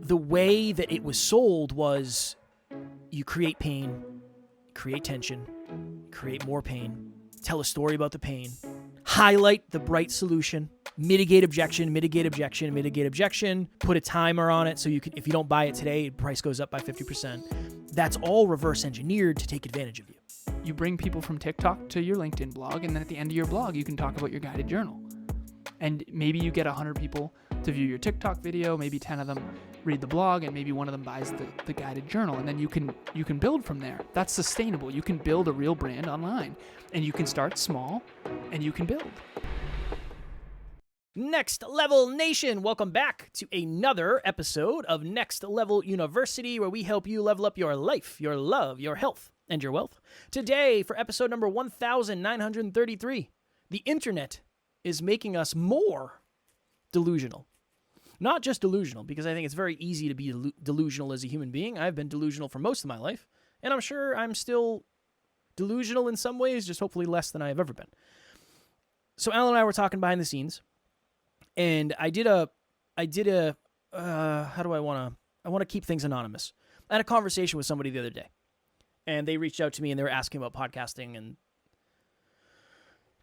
the way that it was sold was you create pain, create tension, create more pain, tell a story about the pain, highlight the bright solution, mitigate objection, mitigate objection, mitigate objection, put a timer on it so you can, if you don't buy it today, the price goes up by 50%. That's all reverse engineered to take advantage of you. You bring people from TikTok to your LinkedIn blog, and then at the end of your blog, you can talk about your guided journal. And maybe you get 100 people to view your TikTok video, maybe 10 of them read the blog, and maybe one of them buys the guided journal, and then you can build from there. That's sustainable. You can build a real brand online, and you can start small, and you can build. Next Level Nation, welcome back to another episode of Next Level University, where we help you level up your life, your love, your health, and your wealth. Today, for episode number 1933, the internet is making us more delusional. Not just delusional, because I think it's very easy to be delusional as a human being. I've been delusional for most of my life, and I'm sure I'm still delusional in some ways, just hopefully less than I have ever been. So Alan and I were talking behind the scenes, and I want to keep things anonymous. I had a conversation with somebody the other day, and they reached out to me and they were asking about podcasting and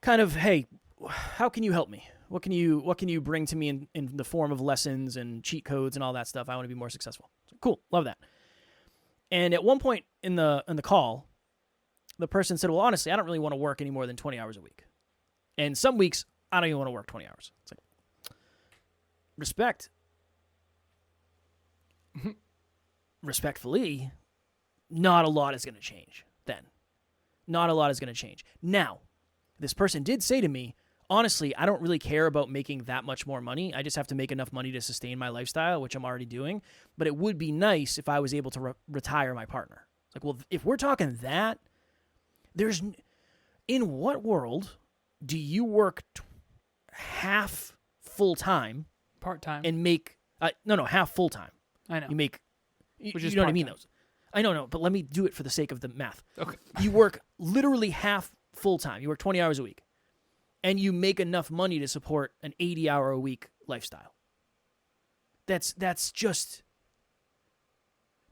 kind of, hey, how can you help me? What can you bring to me in the form of lessons and cheat codes and all that stuff? I want to be more successful. So, cool. Love that. And at one point in the call, the person said, well, honestly, I don't really want to work any more than 20 hours a week. And some weeks, I don't even want to work 20 hours. It's like, respect. Respectfully, not a lot is going to change then. Not a lot is going to change. Now, this person did say to me, honestly, I don't really care about making that much more money. I just have to make enough money to sustain my lifestyle, which I'm already doing. But it would be nice if I was able to retire my partner. It's like, well, if we're talking that, in what world do you work half full-time? Part-time. And make, half full-time. I know. You make, Which you is know what I mean? part-time. Those. I know, but let me do it for the sake of the math. Okay. You work literally half full-time. You work 20 hours a week. And you make enough money to support an 80-hour-a-week lifestyle. That's just,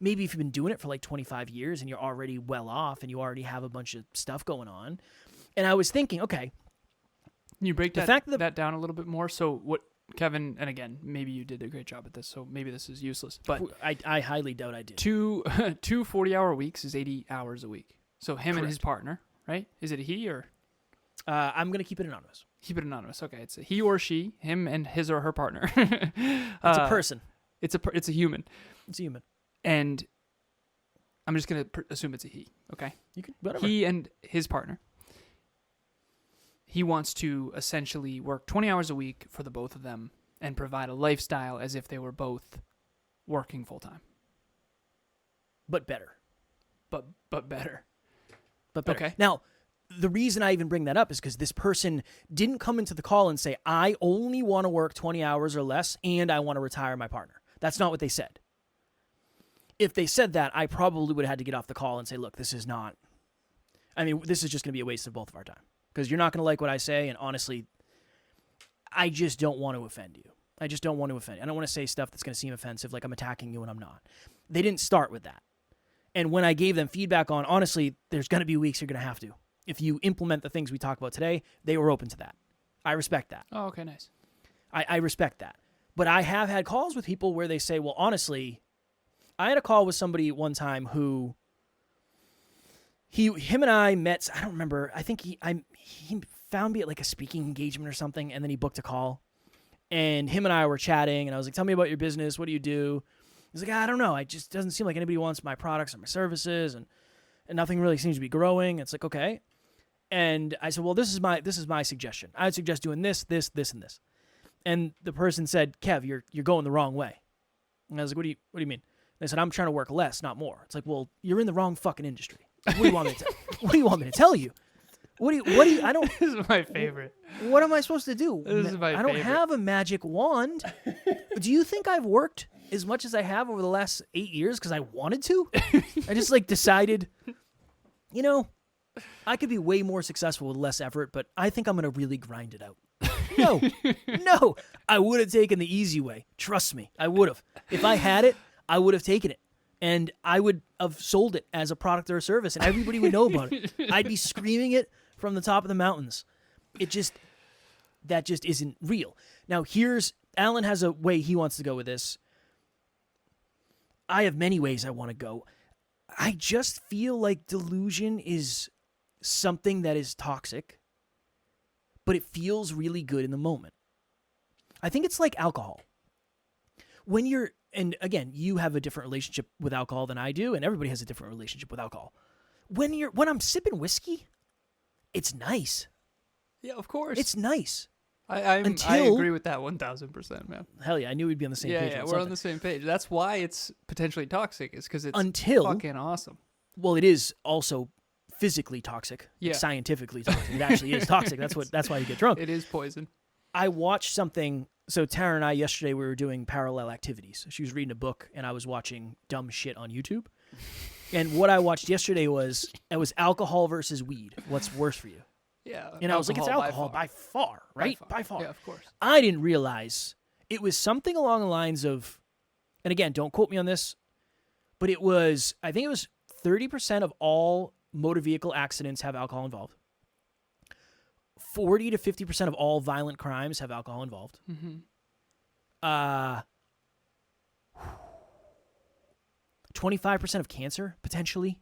maybe if you've been doing it for like 25 years and you're already well off and you already have a bunch of stuff going on. And I was thinking, okay. Can you break that down a little bit more? So what, Kevin, and again, maybe you did a great job at this, so maybe this is useless. But I highly doubt I did. Two 40-hour weeks is 80 hours a week. So him Correct. and his partner, right? Is it a he or? I'm going to keep it anonymous. Keep it anonymous. Okay, it's a he or she, him and his or her partner. It's a person. It's a human. It's a human. And I'm just going to assume it's a he, okay? You can, whatever. He and his partner. He wants to essentially work 20 hours a week for the both of them and provide a lifestyle as if they were both working full-time. But better. But better. But better. Okay. Now, the reason I even bring that up is because this person didn't come into the call and say, I only want to work 20 hours or less and I want to retire my partner. That's not what they said. If they said that, I probably would have had to get off the call and say, look, this is just going to be a waste of both of our time. Because you're not going to like what I say, and honestly, I just don't want to offend you. I just don't want to offend you. I don't want to say stuff that's going to seem offensive, like I'm attacking you when I'm not. They didn't start with that. And when I gave them feedback on, honestly, there's going to be weeks you're going to have to. If you implement the things we talk about today, they were open to that. I respect that. Oh, okay, nice. I respect that. But I have had calls with people where they say, well, honestly, I had a call with somebody one time who him and I met, I don't remember, I think he found me at like a speaking engagement or something, and then he booked a call. And him and I were chatting, and I was like, tell me about your business, what do you do? He's like, I don't know, it just doesn't seem like anybody wants my products or my services, and nothing really seems to be growing. It's like, okay. And I said, well, this is my suggestion. I would suggest doing this, and this. And the person said, Kev, you're going the wrong way. And I was like, what do you mean? They said, I'm trying to work less, not more. It's like, well, you're in the wrong fucking industry. What do you want me to tell you? What do you, I don't. This is my favorite. What am I supposed to do? This is my I don't favorite. have a magic wand. Do you think I've worked as much as I have over the last 8 years because I wanted to? I just decided, I could be way more successful with less effort, but I think I'm going to really grind it out. No, I would have taken the easy way. Trust me, I would have. If I had it, I would have taken it. And I would have sold it as a product or a service, and everybody would know about it. I'd be screaming it from the top of the mountains. That just isn't real. Now, Alan has a way he wants to go with this. I have many ways I want to go. I just feel like delusion is something that is toxic, but it feels really good in the moment. I think it's like alcohol. And again, you have a different relationship with alcohol than I do, and everybody has a different relationship with alcohol. When I'm sipping whiskey, it's nice. Yeah, of course. It's nice. I agree with that 1,000%, man. Hell yeah, I knew we'd be on the same page. Yeah, we're on the same page. That's why it's potentially toxic, is because it's fucking awesome. Well, it is also physically toxic. Yeah. Scientifically toxic. It actually is toxic. That's why you get drunk. It is poison. I watched something. So Tara and I yesterday, we were doing parallel activities. She was reading a book, and I was watching dumb shit on YouTube. And what I watched yesterday was alcohol versus weed. What's worse for you? Yeah. And I was like, it's alcohol by far, right? By far. Yeah, of course. I didn't realize it was something along the lines of, and again, don't quote me on this, but I think it was 30% of all motor vehicle accidents have alcohol involved. 40 to 50% of all violent crimes have alcohol involved. Mm-hmm. 25% of cancer potentially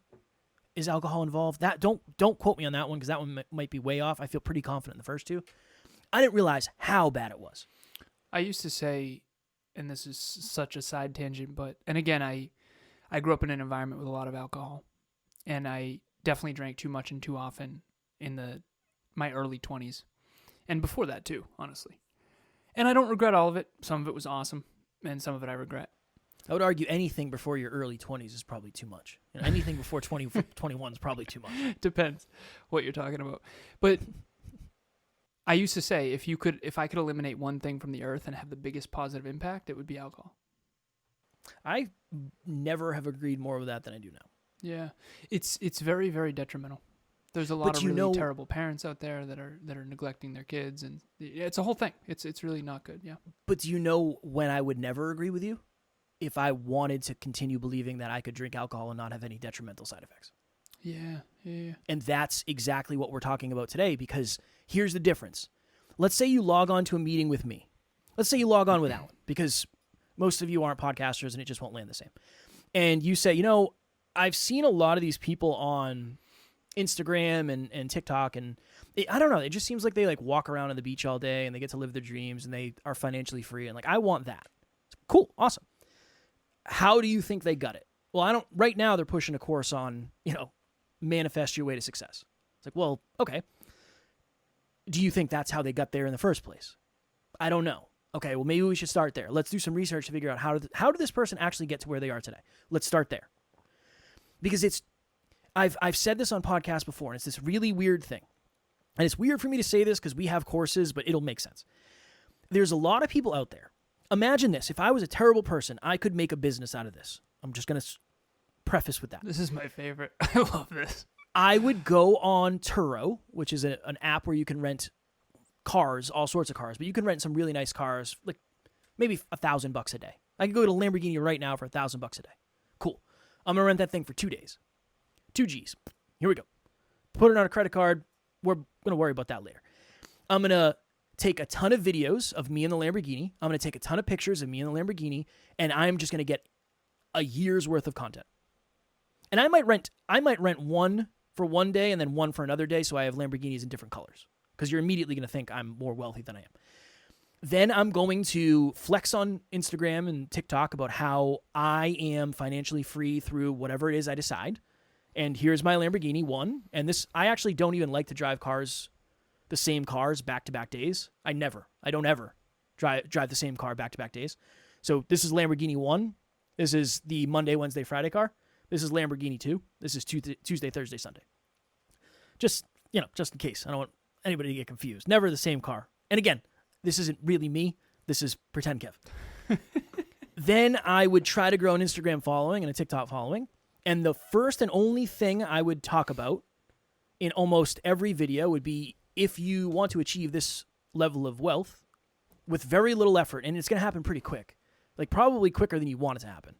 is alcohol involved. That don't quote me on that one, because that one might be way off. I feel pretty confident in the first two. I didn't realize how bad it was. I used to say, and this is such a side tangent, and again, I grew up in an environment with a lot of alcohol, and I definitely drank too much and too often in my early 20s, and before that too, honestly. And I don't regret all of it. Some of it was awesome, and some of it I regret. I would argue anything before your early 20s is probably too much. Anything before 21 is probably too much. Depends what you're talking about. But I used to say, if I could eliminate one thing from the earth and have the biggest positive impact, it would be alcohol. I never have agreed more with that than I do now. Yeah, it's very, very detrimental. There's a lot of really terrible parents out there that are neglecting their kids, and it's a whole thing. It's really not good. Yeah. But do you know when I would never agree with you? If I wanted to continue believing that I could drink alcohol and not have any detrimental side effects. Yeah. And that's exactly what we're talking about today, because here's the difference. Let's say you log on to a meeting with me. Let's say you log on with Alan, because most of you aren't podcasters and it just won't land the same. And you say, I've seen a lot of these people on Instagram and TikTok, and I don't know, it just seems like they walk around on the beach all day and they get to live their dreams and they are financially free, and I want that. Cool, awesome. How do you think they got it? Well, right now they're pushing a course on, manifest your way to success. It's like, well, okay. Do you think that's how they got there in the first place? I don't know. Okay, well, maybe we should start there. Let's do some research to figure out how did this person actually get to where they are today? Let's start there. Because I've said this on podcasts before, and it's this really weird thing. And it's weird for me to say this because we have courses, but it'll make sense. There's a lot of people out there. Imagine this. If I was a terrible person, I could make a business out of this. I'm just going to preface with that. This is my favorite. I love this. I would go on Turo, which is an app where you can rent cars, all sorts of cars, but you can rent some really nice cars, like maybe $1,000 a day. I could go to Lamborghini right now for $1,000 a day. Cool. I'm going to rent that thing for 2 days. 2 G's. Here we go. Put it on a credit card. We're going to worry about that later. I'm going to take a ton of videos of me in the Lamborghini. I'm going to take a ton of pictures of me in the Lamborghini, and I'm just going to get a year's worth of content. And I might rent one for one day and then one for another day, so I have Lamborghinis in different colors, because you're immediately going to think I'm more wealthy than I am. Then I'm going to flex on Instagram and TikTok about how I am financially free through whatever it is I decide. And here's my Lamborghini one. And this, I actually don't even like to drive the same cars back-to-back days. I don't ever drive the same car back-to-back days. So this is Lamborghini 1. This is the Monday, Wednesday, Friday car. This is Lamborghini 2. This is Tuesday, Thursday, Sunday. Just in case. I don't want anybody to get confused. Never the same car. And again, this isn't really me. This is pretend Kev. Then I would try to grow an Instagram following and a TikTok following. And the first and only thing I would talk about in almost every video would be, if you want to achieve this level of wealth with very little effort, and it's going to happen pretty quick, like probably quicker than you want it to happen.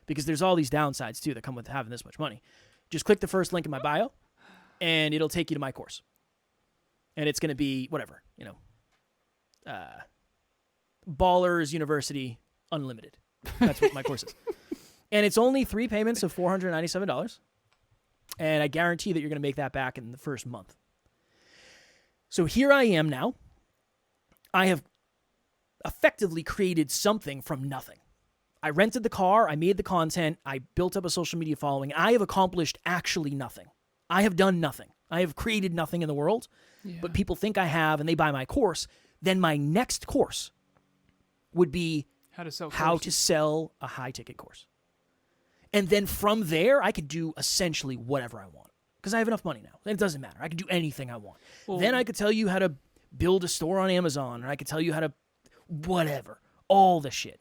because there's all these downsides too that come with having this much money. Just click the first link in my bio, and it'll take you to my course. And it's going to be whatever, Ballers University Unlimited. That's what my course is. And it's only 3 payments of $497. And I guarantee that you're going to make that back in the first month. So here I am now. I have effectively created something from nothing. I rented the car. I made the content. I built up a social media following. I have accomplished actually nothing. I have done nothing. I have created nothing in the world. Yeah. But people think I have, and they buy my course. Then my next course would be how to sell a high-ticket course. And then from there, I could do essentially whatever I want because I have enough money now. It doesn't matter. I can do anything I want. Well, then I could tell you how to build a store on Amazon, or I could tell you how to whatever, all the shit.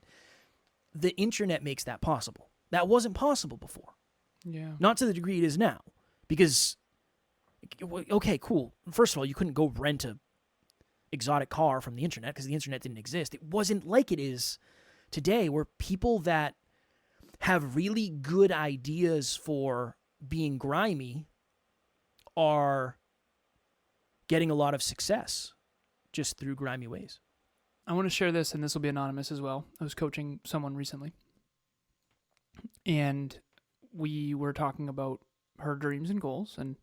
The internet makes that possible. That wasn't possible before. Yeah. Not to the degree it is now. Because, okay, cool. First of all, you couldn't go rent a exotic car from the internet because the internet didn't exist. It wasn't like it is today, where people that have really good ideas for being grimy are getting a lot of success just through grimy ways. I want to share this, and this will be anonymous as well. I was coaching someone recently, and we were talking about her dreams and goals, and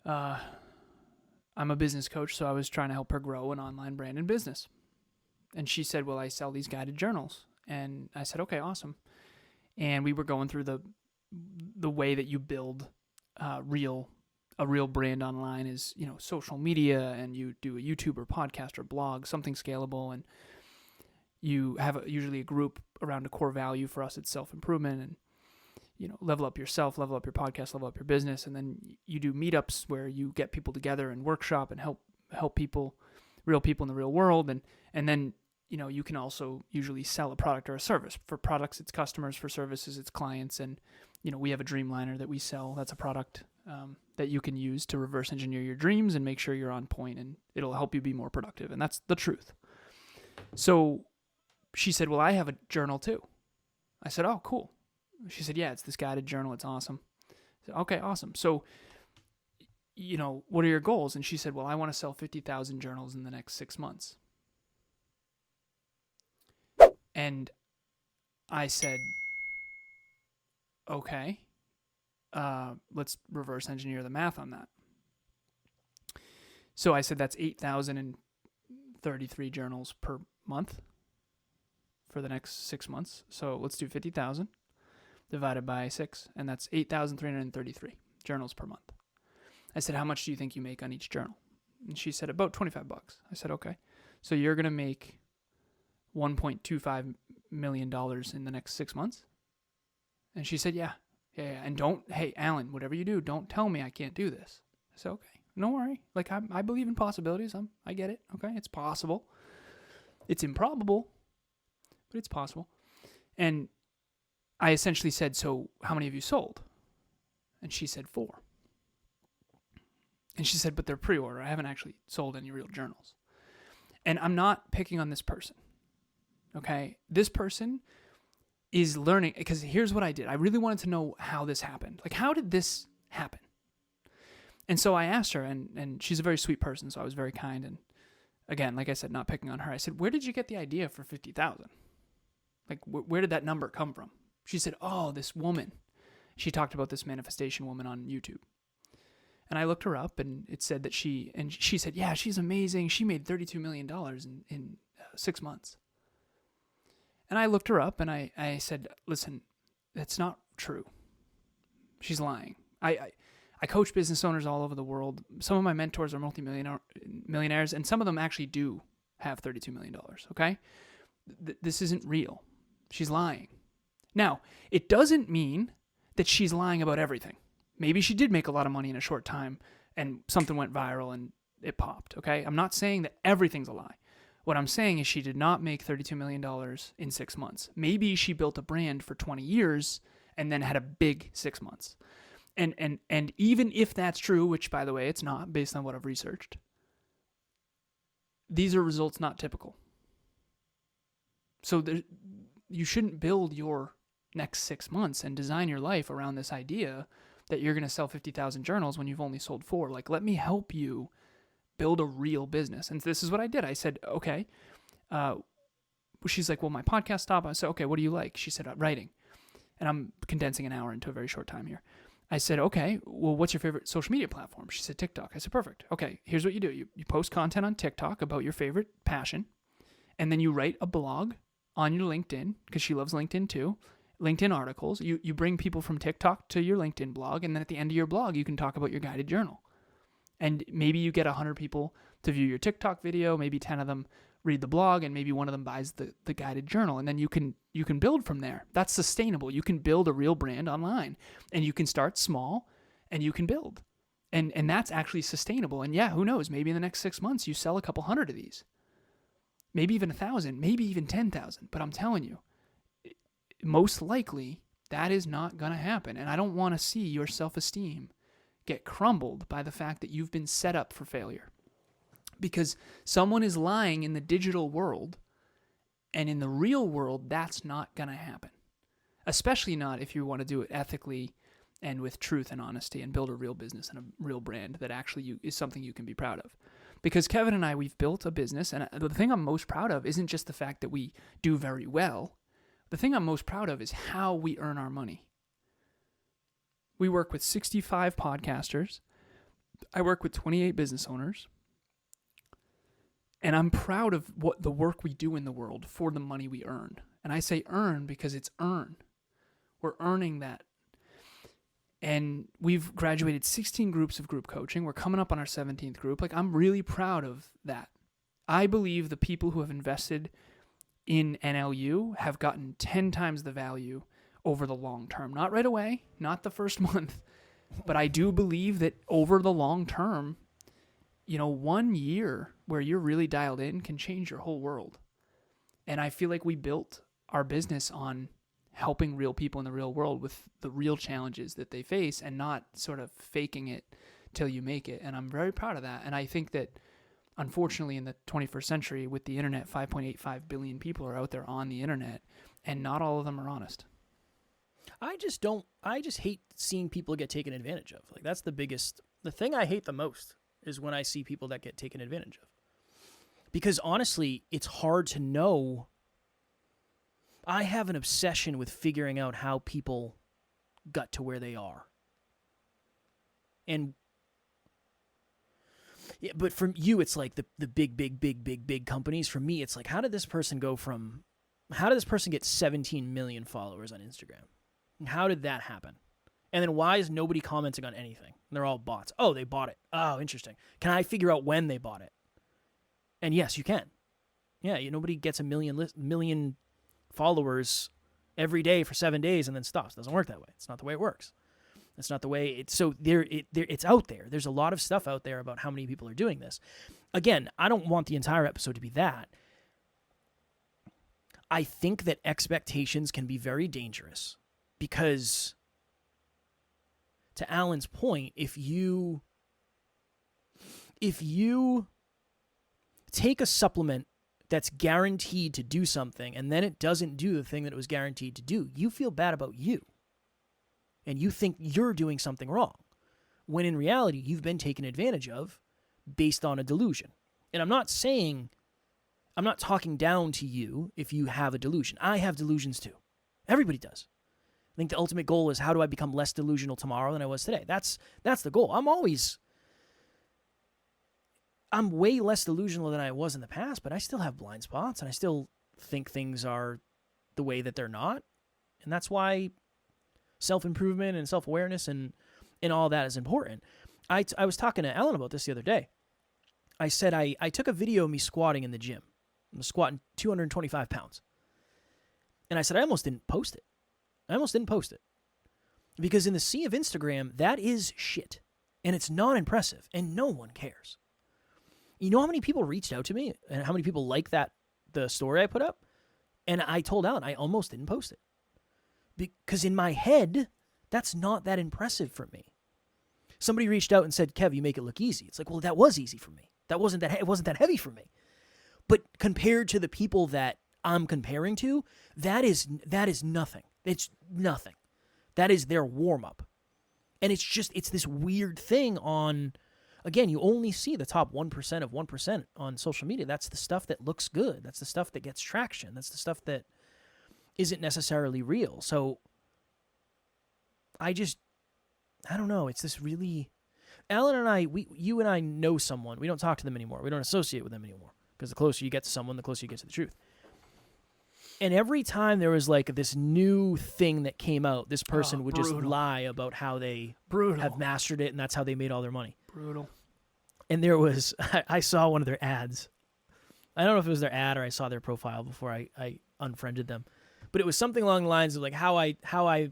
I'm a business coach, so I was trying to help her grow an online brand and business. And she said, well, I sell these guided journals. And I said, okay, awesome. And we were going through the way that you build a real brand online is, social media, and you do a YouTube or podcast or blog, something scalable, and you have usually a group around a core value. For us, it's self-improvement, and level up yourself, level up your podcast, level up your business. And then you do meetups where you get people together and workshop and help people, real people in the real world. And then, you can also usually sell a product or a service. For products, it's customers. For services, it's clients. And, we have a Dreamliner that we sell. That's a product that you can use to reverse engineer your dreams and make sure you're on point, and it'll help you be more productive. And that's the truth. So she said, well, I have a journal too. I said, oh, cool. She said, yeah, it's this guided journal. It's awesome. I said, okay, awesome. So, what are your goals? And she said, well, I want to sell 50,000 journals in the next 6 months. And I said, okay, let's reverse engineer the math on that. So I said, that's 8,033 journals per month for the next 6 months. So let's do 50,000. Divided by 6, and that's 8,333 journals per month. I said, how much do you think you make on each journal? And she said, about $25. I said, okay. So you're going to make $1.25 million in the next 6 months? And she said, yeah. And hey, Alan, whatever you do, don't tell me I can't do this. I said, okay, no worry. Like, I believe in possibilities. I get it. Okay, it's possible. It's improbable, but it's possible. And I essentially said, so how many have you sold? And she said 4. And she said, but they're pre-order. I haven't actually sold any real journals. And I'm not picking on this person. Okay? This person is learning, because here's what I did. I really wanted to know how this happened. Like, how did this happen? And so I asked her, and she's a very sweet person, so I was very kind. And again, like I said, not picking on her. I said, where did you get the idea for 50,000? Like, where did that number come from? She said, oh, this woman. She talked about this manifestation woman on YouTube. And I looked her up, and it said that she said, yeah, she's amazing. She made $32 million in 6 months. And I looked her up, and I said, listen, that's not true. She's lying. I coach business owners all over the world. Some of my mentors are millionaires, and some of them actually do have $32 million, okay? This isn't real. She's lying. Now, it doesn't mean that she's lying about everything. Maybe she did make a lot of money in a short time and something went viral and it popped, okay? I'm not saying that everything's a lie. What I'm saying is she did not make $32 million in 6 months. Maybe she built a brand for 20 years and then had a big 6 months. And even if that's true, which, by the way, it's not based on what I've researched, these are results not typical. So you shouldn't build your next 6 months and design your life around this idea that you're going to sell 50,000 journals when you've only sold 4. Like, let me help you build a real business. And this is what I did. I said, okay. She's like, well, my podcast stopped. I said, okay, what do you like? She said, writing. And I'm condensing an hour into a very short time here. I said, okay, well, what's your favorite social media platform? She said, TikTok. I said, perfect. Okay, here's what you do. You post content on TikTok about your favorite passion, and then you write a blog on your LinkedIn, because she loves LinkedIn too, LinkedIn articles. You bring people from TikTok to your LinkedIn blog, and then at the end of your blog, you can talk about your guided journal. And maybe you get 100 people to view your TikTok video, maybe 10 of them read the blog, and maybe one of them buys the guided journal, and then you can build from there. That's sustainable. You can build a real brand online, and you can start small, and you can build, and that's actually sustainable. And yeah, who knows? Maybe in the next 6 months you sell a couple hundred of these, maybe even 1,000, maybe even 10,000. But I'm telling you, most likely that is not going to happen. And I don't want to see your self-esteem get crumbled by the fact that you've been set up for failure. Because someone is lying in the digital world, and in the real world, that's not going to happen. Especially not if you want to do it ethically and with truth and honesty and build a real business and a real brand that actually is something you can be proud of. Because Kevin and I, we've built a business, and the thing I'm most proud of isn't just the fact that we do very well. The thing I'm most proud of is how we earn our money. We work with 65 podcasters. I work with 28 business owners. And I'm proud of what the work we do in the world for the money we earn. And I say earn because it's earn. We're earning that. And we've graduated 16 groups of group coaching. We're coming up on our 17th group. Like, I'm really proud of that. I believe the people who have invested in NLU have gotten 10 times the value over the long term. Not right away, not the first month. But I do believe that over the long term, 1 year where you're really dialed in can change your whole world. And I feel like we built our business on helping real people in the real world with the real challenges that they face and not sort of faking it till you make it. And I'm very proud of that. And I think that, unfortunately, in the 21st century, with the internet, 5.85 billion people are out there on the internet, and not all of them are honest. I just hate seeing people get taken advantage of. Like, that's the thing I hate the most is when I see people that get taken advantage of. Because honestly, it's hard to know. I have an obsession with figuring out how people got to where they are. And yeah, but for you, it's like the big companies. For me, it's like, how did this person get 17 million followers on Instagram? And how did that happen? And then why is nobody commenting on anything? They're all bots. Oh, they bought it. Oh, interesting. Can I figure out when they bought it? And yes, you can. Yeah, nobody gets a million followers every day for 7 days and then stops. It doesn't work that way. It's not the way it works. It's not the way it's so it's out there. There's a lot of stuff out there about how many people are doing this. Again, I don't want the entire episode to be that. I think that expectations can be very dangerous because, to Alan's point, if you take a supplement that's guaranteed to do something and then it doesn't do the thing that it was guaranteed to do, you feel bad about you. And you think you're doing something wrong, when in reality, you've been taken advantage of based on a delusion. And I'm not talking down to you if you have a delusion. I have delusions too. Everybody does. I think the ultimate goal is, how do I become less delusional tomorrow than I was today? That's the goal. I'm way less delusional than I was in the past, but I still have blind spots, and I still think things are the way that they're not. And that's why self-improvement and self-awareness and all that is important. I was talking to Alan about this the other day. I said I took a video of me squatting in the gym. I'm squatting 225 pounds. And I said I almost didn't post it. Because in the sea of Instagram, that is shit. And it's not impressive. And no one cares. You know how many people reached out to me and how many people liked the story I put up? And I told Alan I almost didn't post it. Because in my head, that's not that impressive for me. Somebody reached out and said, Kev, you make it look easy. It's like, well, that was easy for me. It wasn't that heavy for me. But compared to the people that I'm comparing to, that is nothing. It's nothing. That is their warm-up. And it's this weird thing on, again, you only see the top 1% of 1% on social media. That's the stuff that looks good. That's the stuff that gets traction. That's the stuff that isn't necessarily real. So I don't know. It's this really, Alan and I, you and I know someone. We don't talk to them anymore. We don't associate with them anymore. Because the closer you get to someone, the closer you get to the truth. And every time there was like this new thing that came out, this person would just lie about how they have mastered it and that's how they made all their money. Brutal. And there was, I saw one of their ads. I don't know if it was their ad or I saw their profile before I unfriended them. But it was something along the lines of like how I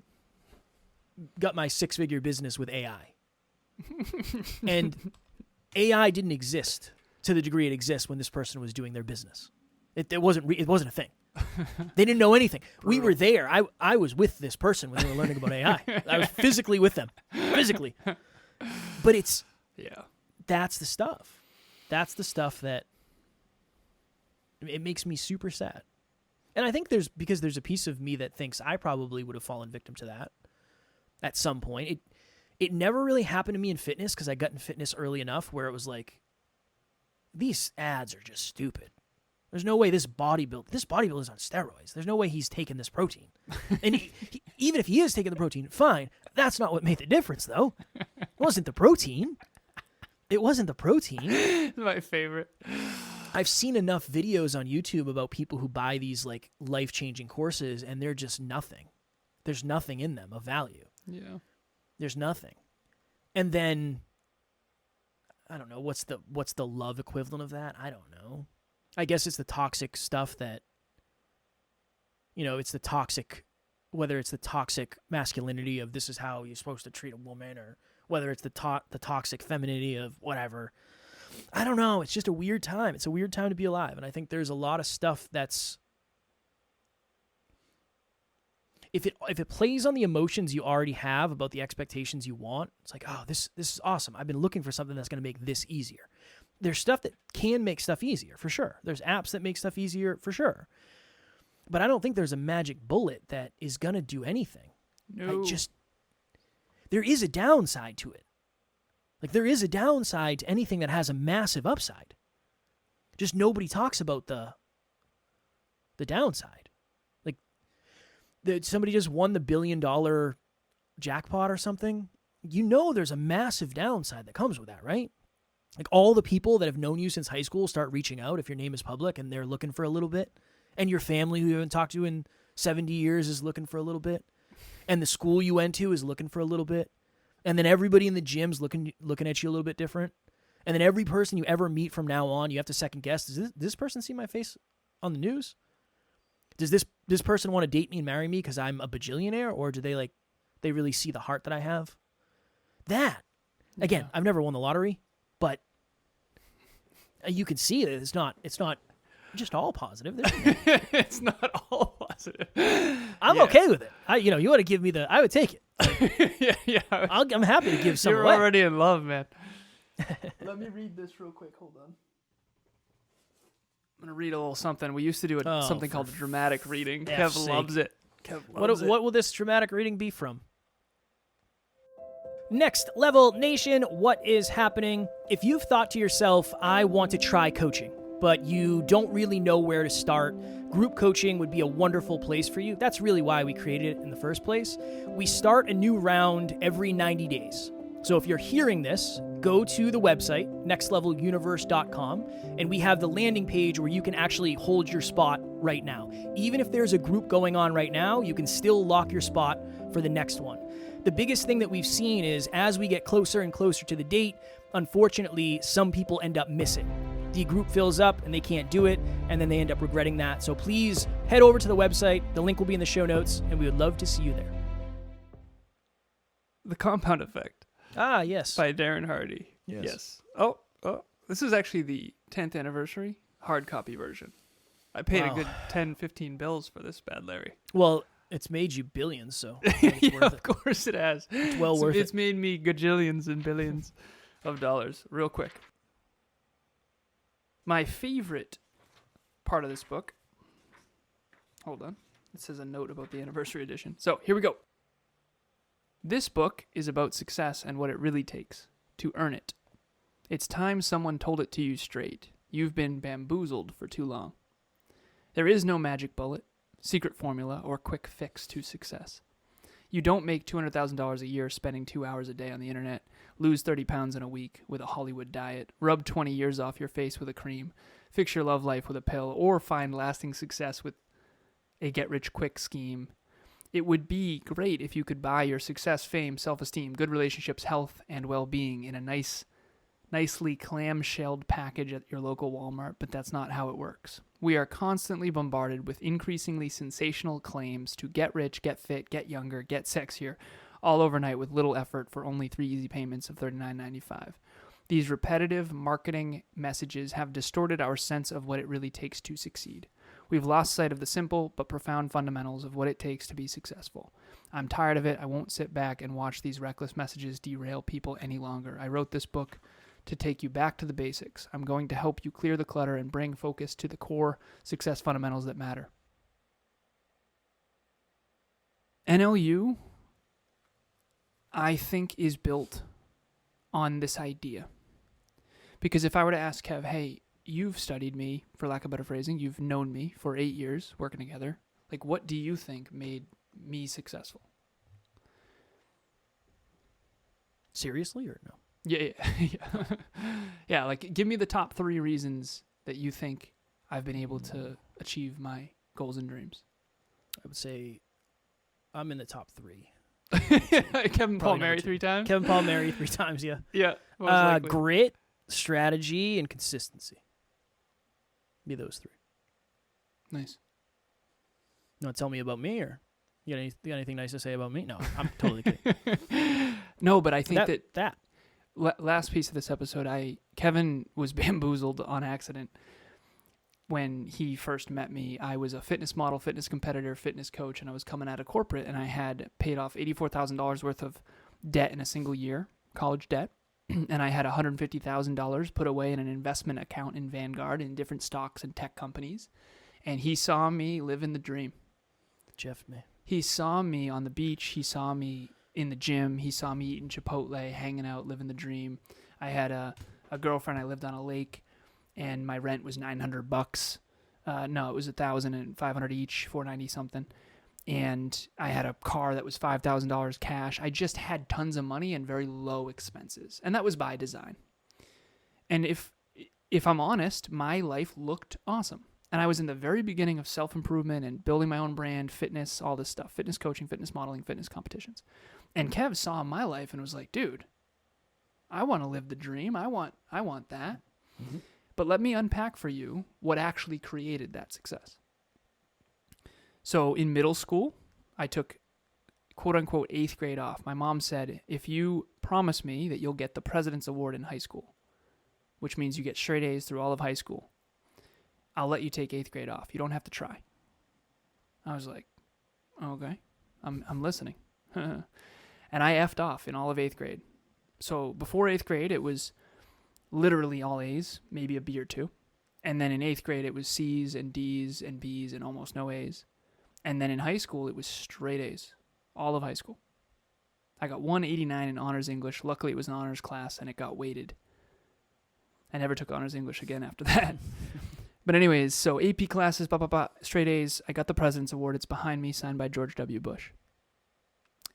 got my 6-figure business with AI. And AI didn't exist to the degree it exists when this person was doing their business. It wasn't a thing. They didn't know anything. We were there. I was with this person when they were learning about AI. I was physically with them. Physically. But that's the stuff. That's the stuff that it makes me super sad. And I think because there's a piece of me that thinks I probably would have fallen victim to that at some point. It never really happened to me in fitness because I got in fitness early enough where it was like, these ads are just stupid. There's no way this bodybuilder's on steroids. There's no way he's taking this protein. And even if he is taking the protein, fine. That's not what made the difference, though. It wasn't the protein. It wasn't the protein. It's my favorite. I've seen enough videos on YouTube about people who buy these like life-changing courses, and they're just nothing. There's nothing in them of value. Yeah. There's nothing. And then, I don't know, what's the love equivalent of that? I don't know. I guess it's the toxic stuff that, it's the toxic, whether it's the toxic masculinity of this is how you're supposed to treat a woman, or whether it's the toxic femininity of whatever. I don't know. It's just a weird time. It's a weird time to be alive. And I think there's a lot of stuff that's, if it plays on the emotions you already have about the expectations you want, it's like, oh, this is awesome. I've been looking for something that's going to make this easier. There's stuff that can make stuff easier, for sure. There's apps that make stuff easier, for sure. But I don't think there's a magic bullet that is going to do anything. No. There is a downside to it. Like, there is a downside to anything that has a massive upside. Just nobody talks about the downside. Like, somebody just won the $1 billion jackpot or something. There's a massive downside that comes with that, right? Like, all the people that have known you since high school start reaching out if your name is public and they're looking for a little bit. And your family who you haven't talked to in 70 years is looking for a little bit. And the school you went to is looking for a little bit. And then everybody in the gym's looking at you a little bit different. And then every person you ever meet from now on, you have to second guess, does this person see my face on the news? Does this person want to date me and marry me because I'm a bajillionaire? Or do they really see the heart that I have? That. Again, I've never won the lottery, but you can see that it's not just all positive. It's not all positive. I'm okay with it. You want to give me I would take it. yeah. I'm happy to give some You're away. already in love, man. Let me read this real quick. Hold on. I'm going to read a little something. We used to do something called a dramatic reading. Kev loves it. What will this dramatic reading be from? Next Level Nation, what is happening? If you've thought to yourself, I want to try coaching, but you don't really know where to start, group coaching would be a wonderful place for you. That's really why we created it in the first place. We start a new round every 90 days. So if you're hearing this, go to the website, nextleveluniverse.com, and we have the landing page where you can actually hold your spot right now. Even if there's a group going on right now, you can still lock your spot for the next one. The biggest thing that we've seen is as we get closer and closer to the date, unfortunately, some people end up missing. The group fills up and they can't do it, and then they end up regretting that. So please head over to the website. The link will be in the show notes, and we would love to see you there. The Compound Effect. Ah, yes. By Darren Hardy. Yes. Oh, this is actually the 10th anniversary hard copy version. I paid a good 10, 15 bills for this, Bad Larry. Well, it's made you billions, so it's worth it. Of course it has. It's well worth it. It's made me gajillions and billions of dollars. Real quick. My favorite part of this book Hold on. This is a note about the anniversary edition. So here we go. This book is about success and what it really takes to earn it. It's time someone told it to you straight. You've been bamboozled for too long. There is no magic bullet, secret formula, or quick fix to success. You don't make $200,000 a year spending 2 hours a day on the internet, lose 30 pounds in a week with a Hollywood diet, rub 20 years off your face with a cream, fix your love life with a pill, or find lasting success with a get-rich-quick scheme. It would be great if you could buy your success, fame, self-esteem, good relationships, health, and well-being in a nicely clamshelled package at your local Walmart, but that's not how it works. We are constantly bombarded with increasingly sensational claims to get rich, get fit, get younger, get sexier, all overnight with little effort for only 3 easy payments of $39.95. These repetitive marketing messages have distorted our sense of what it really takes to succeed. We've lost sight of the simple but profound fundamentals of what it takes to be successful. I'm tired of it. I won't sit back and watch these reckless messages derail people any longer. I wrote this book to take you back to the basics. I'm going to help you clear the clutter and bring focus to the core success fundamentals that matter. NLU, I think, is built on this idea. Because if I were to ask Kev, hey, you've studied me, for lack of better phrasing, you've known me for 8 years working together. Like, what do you think made me successful? Seriously or no? Yeah. Yeah, like, give me the top 3 reasons that you think I've been able to achieve my goals and dreams. I would say I'm in the top 3. Kevin Palmieri 3 times? Kevin Palmieri 3 times, yeah. Yeah. most likely. Grit, strategy, and consistency. Be those 3. Nice. You want to tell me about me, or you got anything nice to say about me? No, I'm totally kidding. No, but I think that. Last piece of this episode, Kevin was bamboozled on accident. When he first met me, I was a fitness model, fitness competitor, fitness coach, and I was coming out of corporate, and I had paid off $84,000 worth of debt in a single year, college debt, and I had $150,000 put away in an investment account in Vanguard in different stocks and tech companies, and he saw me living the dream. Jeff, me. He saw me on the beach. He saw me in the gym. He saw me eating Chipotle, hanging out, living the dream. I had a girlfriend. I lived on a lake, and my rent was $900. No, it was $1,500 each, $490 something. And I had a car that was $5,000 cash. I just had tons of money and very low expenses, and that was by design. And if I'm honest, my life looked awesome. And I was in the very beginning of self-improvement and building my own brand, fitness, all this stuff, fitness coaching, fitness modeling, fitness competitions. And Kev saw my life and was like, dude, I want to live the dream. I want that. Mm-hmm. But let me unpack for you what actually created that success. So in middle school, I took quote-unquote 8th grade off. My mom said, if you promise me that you'll get the President's Award in high school, which means you get straight A's through all of high school, I'll let you take 8th grade off. You don't have to try. I was like, okay, I'm listening. And I effed off in all of 8th grade. So before 8th grade, it was literally all A's, maybe a B or 2. And then in 8th grade, it was C's and D's and B's and almost no A's. And then in high school, it was straight A's, all of high school. I got 189 in honors English. Luckily, it was an honors class, and it got weighted. I never took honors English again after that. But anyways, so AP classes, straight A's. I got the President's Award. It's behind me, signed by George W. Bush.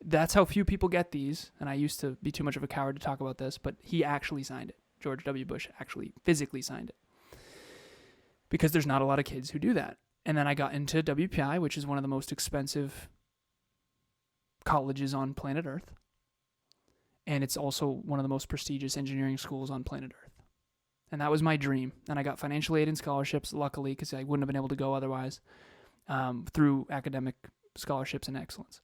That's how few people get these, and I used to be too much of a coward to talk about this, but he actually signed it. George W. Bush actually physically signed it. Because there's not a lot of kids who do that. And then I got into WPI, which is one of the most expensive colleges on planet Earth. And it's also one of the most prestigious engineering schools on planet Earth. And that was my dream. And I got financial aid and scholarships, luckily, because I wouldn't have been able to go otherwise, through academic scholarships and excellence.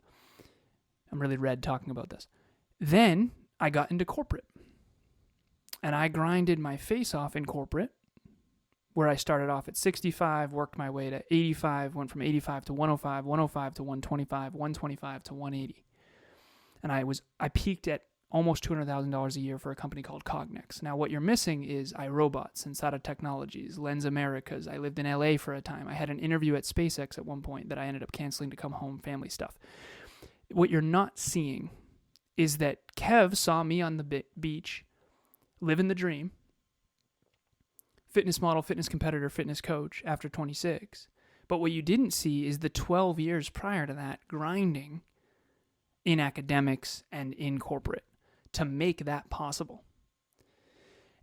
I'm really red talking about this. Then I got into corporate. And I grinded my face off in corporate, where I started off at 65, worked my way to 85, went from 85 to 105, 105 to 125, 125 to 180. And I peaked at almost $200,000 a year for a company called Cognex. Now, what you're missing is iRobot, Sensata Technologies, Lens Americas. I lived in LA for a time. I had an interview at SpaceX at one point that I ended up canceling to come home, family stuff. What you're not seeing is that Kev saw me on the beach, living the dream, fitness model, fitness competitor, fitness coach after 26. But what you didn't see is the 12 years prior to that grinding in academics and in corporate to make that possible.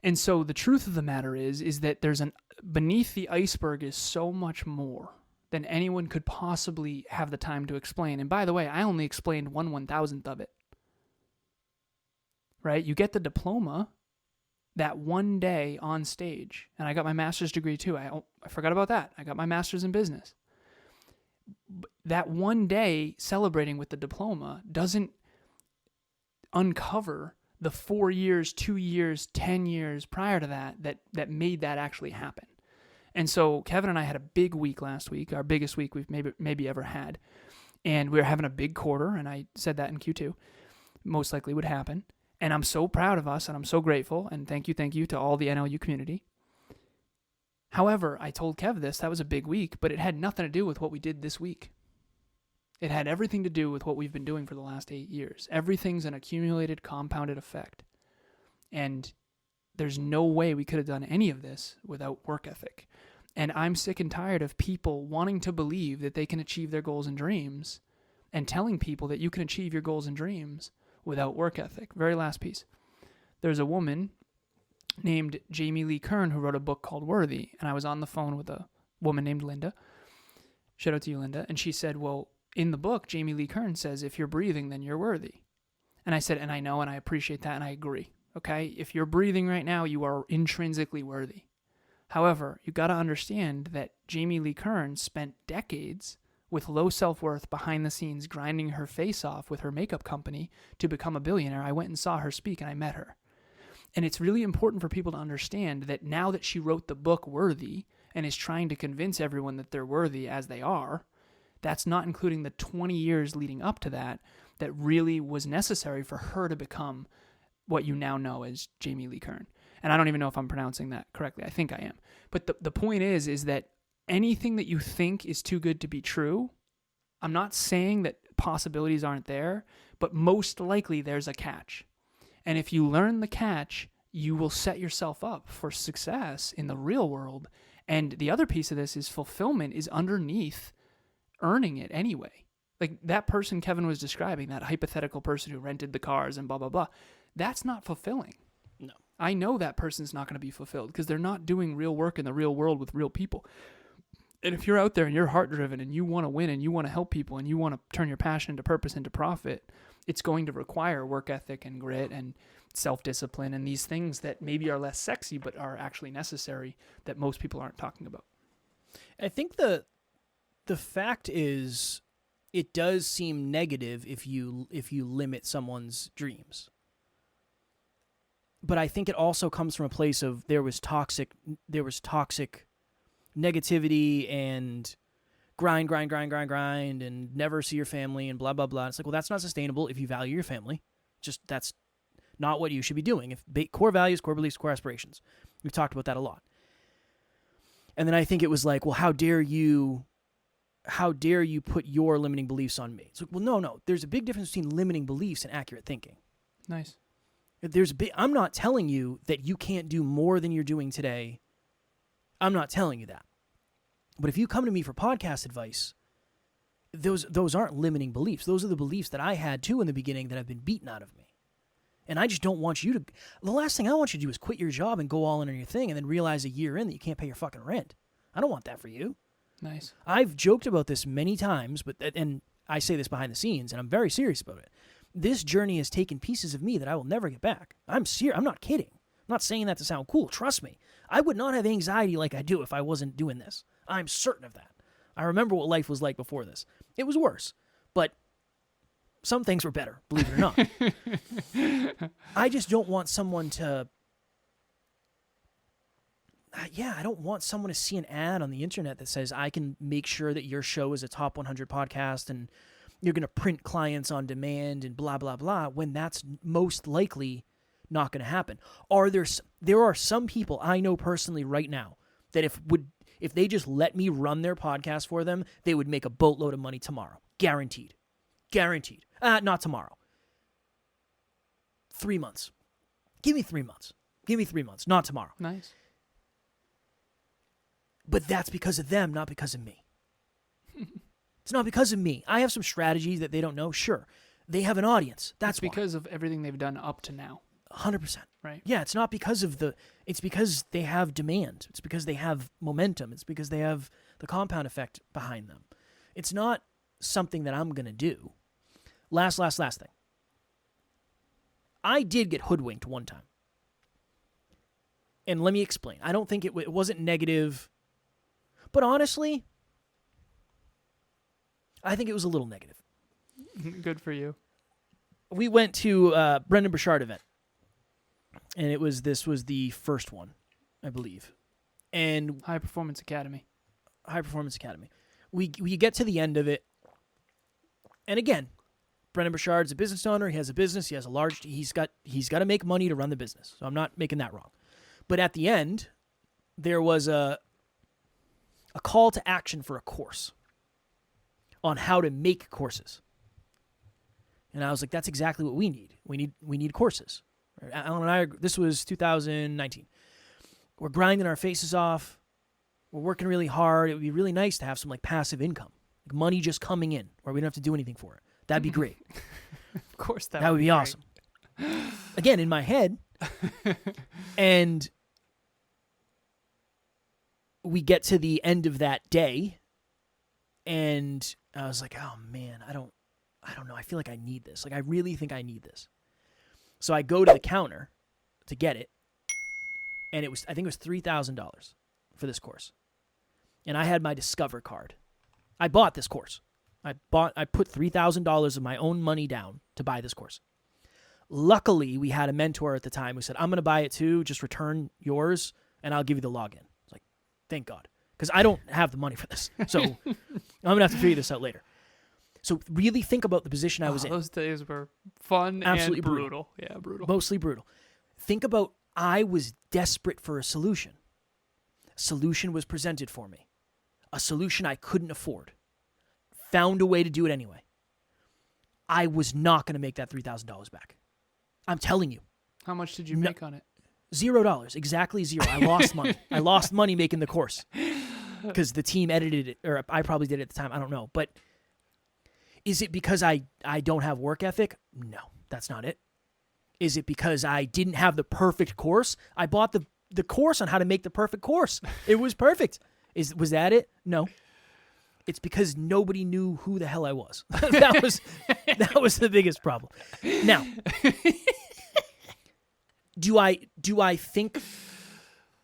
And so the truth of the matter is that beneath the iceberg is so much more than anyone could possibly have the time to explain. And by the way, I only explained 1/1000th of it. Right? You get the diploma that one day on stage. And I got my master's degree too. I forgot about that. I got my master's in business. That one day celebrating with the diploma doesn't uncover the 4 years, 2 years, 10 years prior to that made that actually happen. And so Kevin and I had a big week last week, our biggest week we've maybe ever had. And we were having a big quarter, and I said that in Q2 most likely would happen. And I'm so proud of us, and I'm so grateful, and thank you to all the NLU community. However, I told Kev that was a big week, but it had nothing to do with what we did this week. It had everything to do with what we've been doing for the last 8 years. Everything's an accumulated, compounded effect. And there's no way we could have done any of this without work ethic. And I'm sick and tired of people wanting to believe that they can achieve their goals and dreams and telling people that you can achieve your goals and dreams without work ethic. Very last piece. There's a woman named Jamie Lee Kern who wrote a book called Worthy, and I was on the phone with a woman named Linda. Shout out to you, Linda. And she said, well, in the book, Jamie Lee Kern says, if you're breathing, then you're worthy. And I said, and I know, and I appreciate that, and I agree. Okay? If you're breathing right now, you are intrinsically worthy. However, you got to understand that Jamie Lee Kern spent decades with low self-worth behind the scenes grinding her face off with her makeup company to become a billionaire. I went and saw her speak, and I met her. And it's really important for people to understand that now that she wrote the book Worthy and is trying to convince everyone that they're worthy as they are, that's not including the 20 years leading up to that really was necessary for her to become what you now know as Jamie Lee Kern. And I don't even know if I'm pronouncing that correctly. I think I am. But the point is that anything that you think is too good to be true, I'm not saying that possibilities aren't there, but most likely there's a catch. And if you learn the catch, you will set yourself up for success in the real world. And the other piece of this is fulfillment is underneath earning it anyway. Like that person Kevin was describing, that hypothetical person who rented the cars and blah, blah, blah, that's not fulfilling. No. I know that person's not going to be fulfilled because they're not doing real work in the real world with real people. And if you're out there and you're heart-driven and you want to win and you want to help people and you want to turn your passion into purpose, into profit, it's going to require work ethic and grit and self-discipline and these things that maybe are less sexy but are actually necessary that most people aren't talking about. I think the fact is it does seem negative if you limit someone's dreams. But I think it also comes from a place of there was toxic negativity and grind and never see your family and blah, blah, blah. It's like, well, that's not sustainable if you value your family. Just that's not what you should be doing. If core values, core beliefs, core aspirations. We've talked about that a lot. And then I think it was like, well, how dare you put your limiting beliefs on me? It's like, well, no. There's a big difference between limiting beliefs and accurate thinking. Nice. I'm not telling you that you can't do more than you're doing today. I'm not telling you that. But if you come to me for podcast advice, those aren't limiting beliefs. Those are the beliefs that I had too in the beginning that have been beaten out of me. And I just don't want you to... The last thing I want you to do is quit your job and go all in on your thing and then realize a year in that you can't pay your fucking rent. I don't want that for you. Nice. I've joked about this many times, and I say this behind the scenes, and I'm very serious about it. This journey has taken pieces of me that I will never get back. I'm not kidding. I'm not saying that to sound cool. Trust me. I would not have anxiety like I do if I wasn't doing this. I'm certain of that. I remember what life was like before this. It was worse, but some things were better, believe it or not. I just don't want someone to... I don't want someone to see an ad on the internet that says, I can make sure that your show is a top 100 podcast and, you're going to print clients on demand and blah, blah, blah, when that's most likely not going to happen. There are some people I know personally right now that if they just let me run their podcast for them, they would make a boatload of money tomorrow. Guaranteed. Guaranteed. Not tomorrow. 3 months. Give me 3 months. Give me 3 months. Not tomorrow. Nice. But that's because of them, not because of me. It's not because of me. I have some strategies that they don't know. Sure. They have an audience. That's because of everything they've done up to now. 100%. Right. Yeah, it's not because of it's because they have demand. It's because they have momentum. It's because they have the compound effect behind them. It's not something that I'm going to do. Last thing. I did get hoodwinked one time. And let me explain. I don't think it wasn't negative, but honestly, I think it was a little negative. Good for you. We went to Brendan Burchard event, and this was the first one, I believe. And High Performance Academy. We get to the end of it, and again, Brendan Burchard's a business owner. He has a business. He has he's got to make money to run the business. So I'm not making that wrong. But at the end, there was a call to action for a course on how to make courses. And I was like, that's exactly what we need. We need courses. Alan and I, this was 2019. We're grinding our faces off. We're working really hard. It would be really nice to have some like passive income, like money just coming in where we don't have to do anything for it. That'd be great. Of course, that would be awesome. Again, in my head. And we get to the end of that day, and I was like, oh man, I don't know. I feel like I need this. Like, I really think I need this. So I go to the counter to get it, and I think it was $3,000 for this course. And I had my Discover card. I bought this course. I put $3,000 of my own money down to buy this course. Luckily, we had a mentor at the time who said, I'm going to buy it too. Just return yours, and I'll give you the login. It's like, thank God. Because I don't have the money for this. So I'm going to have to figure this out later. So really think about the position I was in. Those days were fun Absolutely and brutal. Yeah, brutal. Mostly brutal. Think about, I was desperate for a solution. A solution was presented for me. A solution I couldn't afford. Found a way to do it anyway. I was not going to make that $3,000 back. I'm telling you. How much did you make on it? $0. Exactly zero. I lost money. I lost money making the course. Because the team edited it, or I probably did it at the time. I don't know. But is it because I don't have work ethic? No, that's not it. Is it because I didn't have the perfect course? I bought the course on how to make the perfect course. It was perfect. Was that it? No. It's because nobody knew who the hell I was. that was the biggest problem. Now, do I think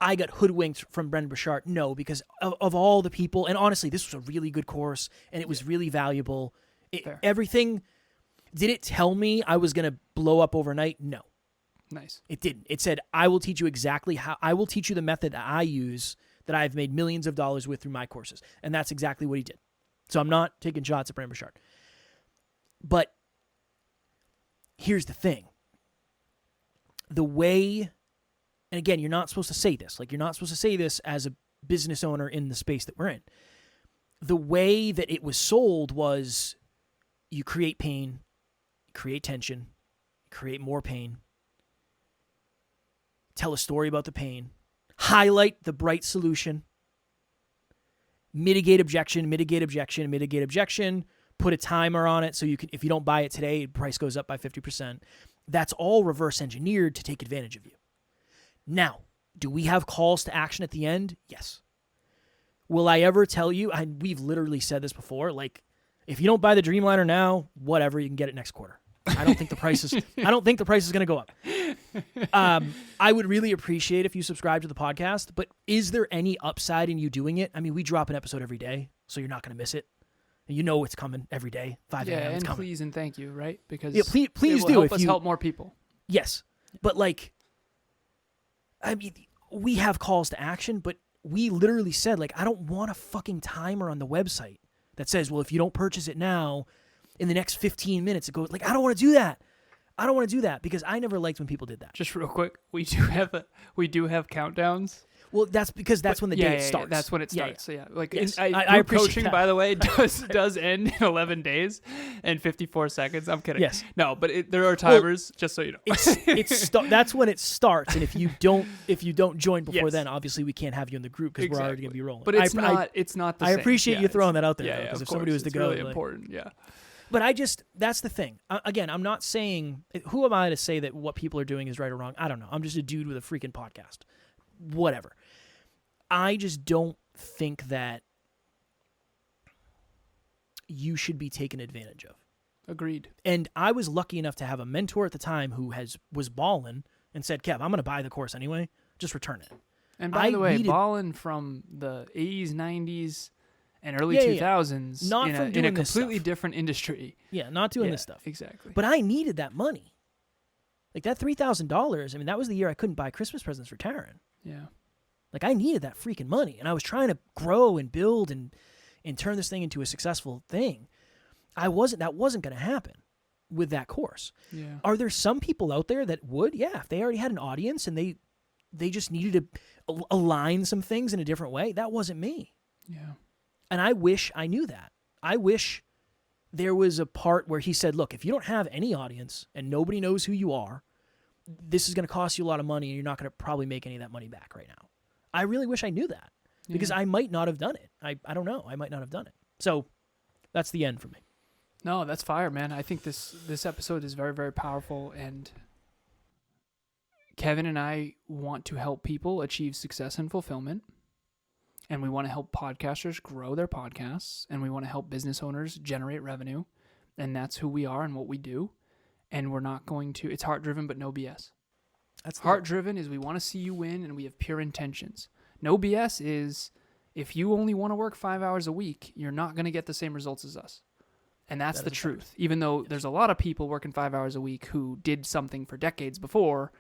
I got hoodwinked from Brendan Burchard? No, because of all the people, and honestly, this was a really good course, and it was really valuable. Everything, did it tell me I was going to blow up overnight? No. Nice. It didn't. It said, I will teach you the method that I use that I've made millions of dollars with through my courses. And that's exactly what he did. So I'm not taking shots at Brendan Burchard. But here's the thing. The way, and again, you're not supposed to say this. Like, you're not supposed to say this as a business owner in the space that we're in. The way that it was sold was you create pain, create tension, create more pain, tell a story about the pain, highlight the bright solution, mitigate objection, put a timer on it so you can, if you don't buy it today, price goes up by 50%. That's all reverse engineered to take advantage of you. Now, do we have calls to action at the end? Yes. Will I ever tell you, we've literally said this before, like, if you don't buy the Dreamliner now, whatever, you can get it next quarter. I don't think the price is going to go up. I would really appreciate if you subscribe to the podcast, but is there any upside in you doing it? I mean, we drop an episode every day, so you're not going to miss it. You know it's coming every day, 5 a.m. Yeah, it's and coming. Please and thank you, right? Because please it will do. Help us help more people. Yes, but like, I mean, we have calls to action, but we literally said, like, I don't want a fucking timer on the website that says, well, if you don't purchase it now, in the next 15 minutes. It goes like, I don't want to do that. I don't want to do that because I never liked when people did that. Just real quick, we do have countdowns. Well, that's because that's when the day starts. Yeah, that's when it starts. Yeah. So like, Yes. I appreciate coaching, that. by the way, does end in 11 days and 54 seconds. I'm kidding. Yes. No, but there are timers, just so you know. That's when it starts, and if you don't join before Yes. then, obviously we can't have you in the group because we're already gonna be rolling. But it's not the I same. appreciate you throwing that out there, Yeah, because of if somebody was course. to It's go, really like- important. Yeah. But that's the thing. Again, I'm not saying, who am I to say that what people are doing is right or wrong? I don't know. I'm just a dude with a freaking podcast. Whatever. I just don't think that you should be taken advantage of. Agreed. And I was lucky enough to have a mentor at the time who was balling and said, Kev, I'm going to buy the course anyway. Just return it. And by the way, balling from the 80s, 90s, and early 2000s Not from in doing a this completely stuff. different industry. Yeah, not doing this stuff. Exactly. But I needed that money. Like that $3,000, I mean, that was the year I couldn't buy Christmas presents for Taryn. Yeah. Like I needed that freaking money, and I was trying to grow and build and turn this thing into a successful thing. That wasn't going to happen with that course. Yeah. Are there some people out there that would? Yeah, if they already had an audience and they just needed to align some things in a different way. That wasn't me. Yeah. And I wish I knew that. I wish there was a part where he said, look, if you don't have any audience and nobody knows who you are, this is going to cost you a lot of money and you're not going to probably make any of that money back right now. I really wish I knew that because I might not have done it. I don't know. I might not have done it. So that's the end for me. No, that's fire, man. I think this episode is very, very powerful, and Kevin and I want to help people achieve success and fulfillment, and we want to help podcasters grow their podcasts, and we want to help business owners generate revenue, and that's who we are and what we do, and we're not going to, it's heart-driven but no BS. That's Heart-driven is we want to see you win, and we have pure intentions. No BS is if you only want to work 5 hours a week, you're not going to get the same results as us. And that's the truth. Even though there's a lot of people working 5 hours a week who did something for decades before,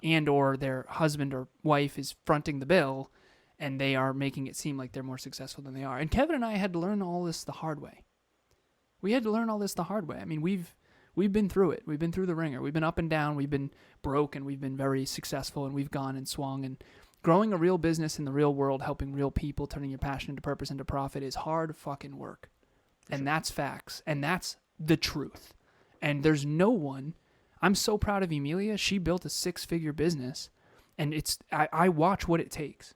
and or their husband or wife is fronting the bill, and they are making it seem like they're more successful than they are. And Kevin and I had to learn all this the hard way. We had to learn all this the hard way. I mean, we've been through it. We've been through the ringer. We've been up and down. We've been broke, and we've been very successful, and we've gone and swung. And growing a real business in the real world, helping real people, turning your passion into purpose, into profit is hard fucking work. And that's facts. And that's the truth. And there's no one. I'm so proud of Emilia. She built a 6-figure business. And I watch what it takes.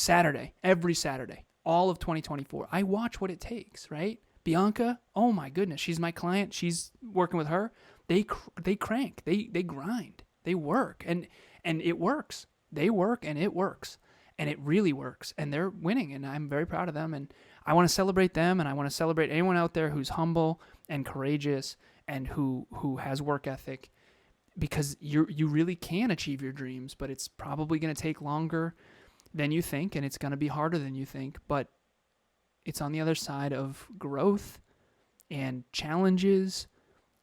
Every Saturday, all of 2024. I watch what it takes, right? Bianca, oh my goodness, she's my client. She's working with her. They crank. They grind. They work. And it works. They work and it works. And it really works. And they're winning. And I'm very proud of them. And I want to celebrate them, and I want to celebrate anyone out there who's humble and courageous and who has work ethic, because you really can achieve your dreams, but it's probably going to take longer than you think, and it's going to be harder than you think, but it's on the other side of growth and challenges,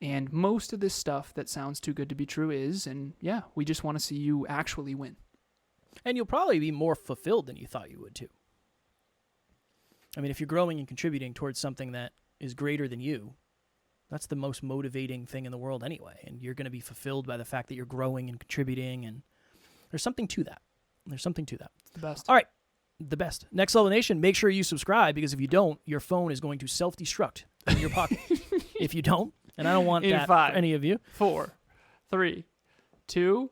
and most of this stuff that sounds too good to be true is, and yeah, we just want to see you actually win. And you'll probably be more fulfilled than you thought you would too. I mean, if you're growing and contributing towards something that is greater than you, that's the most motivating thing in the world anyway. And you're going to be fulfilled by the fact that you're growing and contributing. And there's something to that. It's the best. All right. The best. Next Level Nation, make sure you subscribe, because if you don't, your phone is going to self-destruct in your pocket. If you don't, and I don't want that for any of you. 4, 3, 2,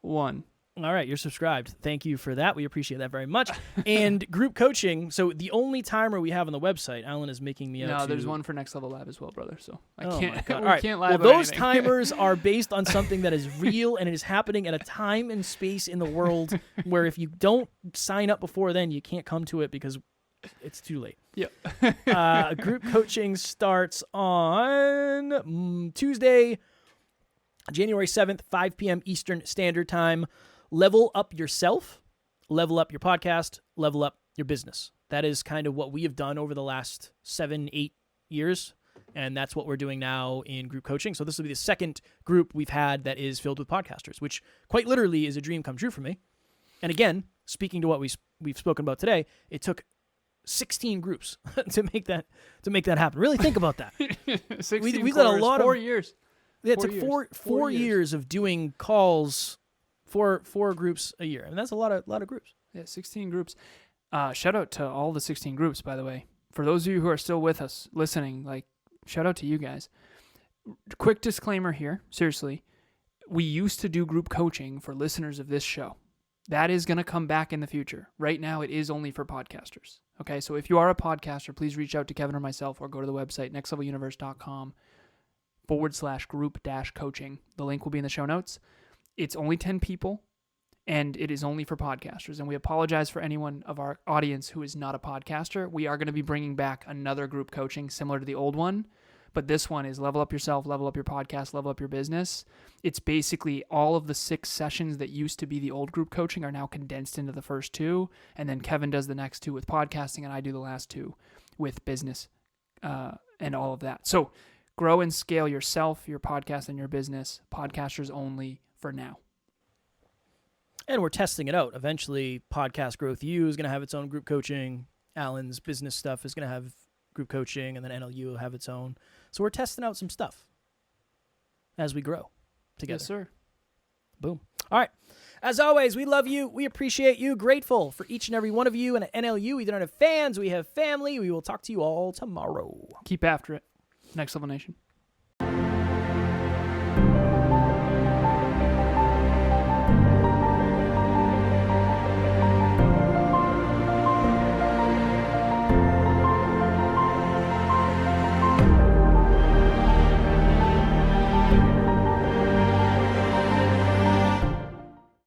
1. All right, you're subscribed. Thank you for that. We appreciate that very much. And group coaching. So the only timer we have on the website, Alan is making me out to... No, there's one for Next Level Lab as well, brother. So I Oh can't. my God. We All right. can't lie well, about those anything. timers are based on something that is real, and it is happening at a time and space in the world where if you don't sign up before then, you can't come to it because it's too late. Yep. Group coaching starts on Tuesday, January 7th, 5 p.m. Eastern Standard Time. Level up yourself, level up your podcast, level up your business. That is kind of what we have done over the last 7-8 years, and that's what we're doing now in group coaching. So this will be the second group we've had that is filled with podcasters, which quite literally is a dream come true for me. And again, speaking to what we've spoken about today, it took 16 groups to make that happen. Really think about that. 16 we've done a quarters, lot 4 of years. Yeah, it took four years of doing calls for 4 groups a year, and that's a lot of groups. Yeah, 16 groups. Shout out to all the 16 groups, by the way. For those of you who are still with us listening, like, shout out to you guys. Quick disclaimer here, seriously. We used to do group coaching for listeners of this show. That is going to come back in the future. Right now, it is only for podcasters. Okay, so if you are a podcaster, please reach out to Kevin or myself or go to the website, nextleveluniverse.com/group-coaching. The link will be in the show notes. It's only 10 people, and it is only for podcasters. And we apologize for anyone of our audience who is not a podcaster. We are going to be bringing back another group coaching similar to the old one. But this one is level up yourself, level up your podcast, level up your business. It's basically all of the 6 sessions that used to be the old group coaching are now condensed into the first 2. And then Kevin does the next 2 with podcasting, and I do the last 2 with business and all of that. So grow and scale yourself, your podcast, and your business. Podcasters only for now. And we're testing it out. Eventually, Podcast Growth U is going to have its own group coaching. Alan's business stuff is going to have group coaching, and then NLU will have its own. So we're testing out some stuff as we grow together. Yes, sir. Boom. All right. As always, we love you. We appreciate you. Grateful for each and every one of you. And at NLU, we don't have fans. We have family. We will talk to you all tomorrow. Keep after it. Next Level Nation.